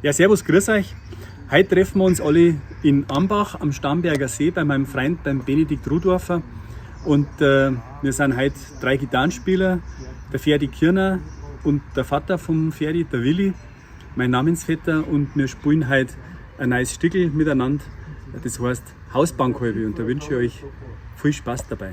Ja, servus, grüß euch. Heute treffen wir uns alle in Ambach am Starnberger See bei meinem Freund, beim Benedikt Rudorfer. Und wir sind heute 3 Gitarrenspieler, der Ferdi Kirner und der Vater vom Ferdi, der Willy, mein Namensvetter. Und wir spielen heute ein neues Stück miteinander, das heißt Hausbankhoiwe. Und da wünsche ich euch viel Spaß dabei.